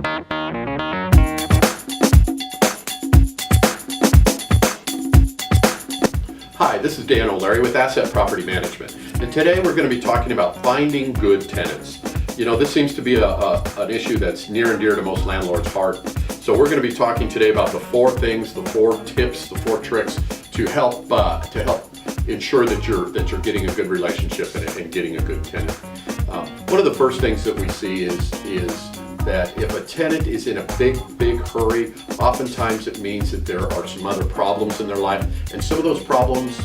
Hi, this is Dan O'Leary with Asset Property Management, and today we're going to be talking about finding good tenants. You know, this seems to be an issue that's near and dear to most landlords' heart. So we're going to be talking today about the 4 things, the 4 tips, the 4 tricks to help ensure that you're getting a good relationship and getting a good tenant. One of the first things that we see is that if a tenant is in a big hurry, oftentimes it means that there are some other problems in their life, and some of those problems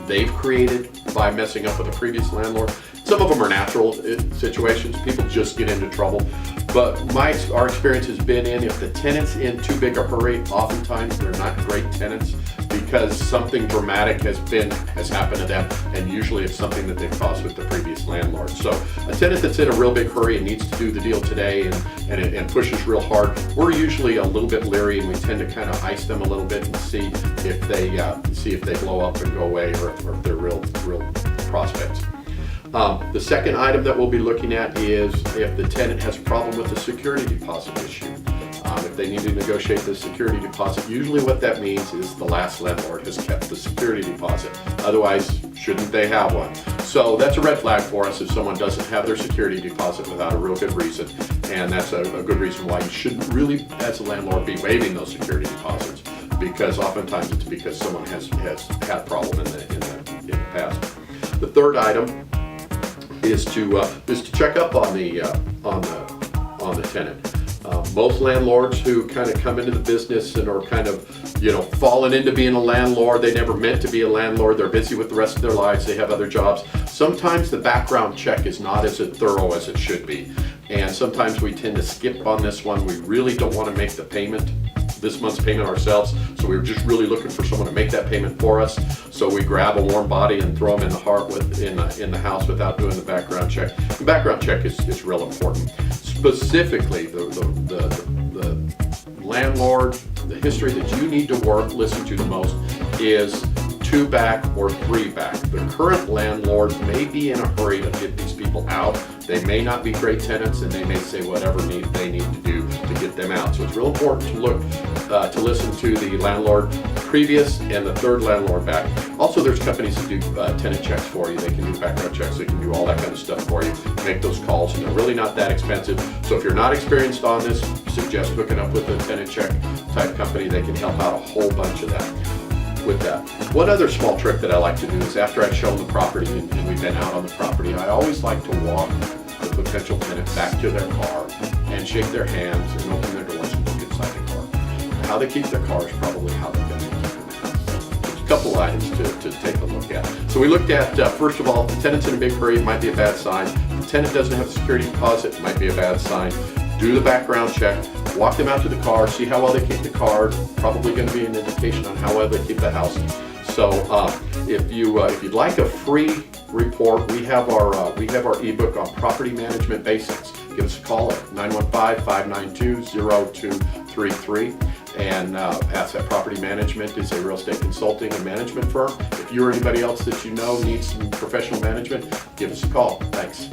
they've created by messing up with a previous landlord. Some of them are natural situations, people just get into trouble. But our experience has been if the tenant's in too big a hurry, oftentimes they're not great tenants because something dramatic has happened to them, and usually it's something that they've caused with the previous landlord. So a tenant that's in a real big hurry and needs to do the deal today and pushes real hard, we're usually a little bit leery, and we tend to kind of ice them a little bit and see if they blow up and go away, or if they're real prospects. The second item that we'll be looking at is if the tenant has a problem with the security deposit issue. If they need to negotiate the security deposit, usually what that means is the last landlord has kept the security deposit. Otherwise, shouldn't they have one? So that's a red flag for us if someone doesn't have their security deposit without a real good reason. And that's a good reason why you shouldn't really, as a landlord, be waiving those security deposits, because oftentimes it's because someone has had a problem in the past. The third item is to check up on the tenant. Most landlords who kind of come into the business and are kind of, falling into being a landlord, they never meant to be a landlord, they're busy with the rest of their lives, they have other jobs. Sometimes the background check is not as thorough as it should be. And sometimes we tend to skip on this one. We really don't want to make this month's payment ourselves, so we're just really looking for someone to make that payment for us. So we grab a warm body and throw them in the house without doing the background check. The background check is real important. Specifically, the landlord, the history that you need to listen to the most is 2 back or 3 back. The current landlord may be in a hurry to get these people out. They may not be great tenants, and they may say whatever they need to do to get them out. So it's real important to listen to the landlord previous and the third landlord back. Also, there's companies that do tenant checks for you. They can do background checks. They can do all that kind of stuff for you. Make those calls, and they're really not that expensive. So if you're not experienced on this, suggest hooking up with a tenant check type company. They can help out a whole bunch of that. With that. One other small trick that I like to do is after I've shown the property and we've been out on the property, I always like to walk the potential tenant back to their car and shake their hands and open their doors and look inside the car. How they keep their car is probably how they're going to keep in the house. There's a couple items to take a look at. So we looked at, first of all, the tenant's in a big hurry, it might be a bad sign. If the tenant doesn't have a security deposit, it might be a bad sign. Do the background check, walk them out to the car, see how well they keep the car. Probably going to be an indication on how well they keep the house. So if you'd like a free report, we have our ebook on property management basics. Give us a call at 915-592-0233. And Asset Property Management is a real estate consulting and management firm. If you or anybody else that you know needs some professional management, give us a call. Thanks.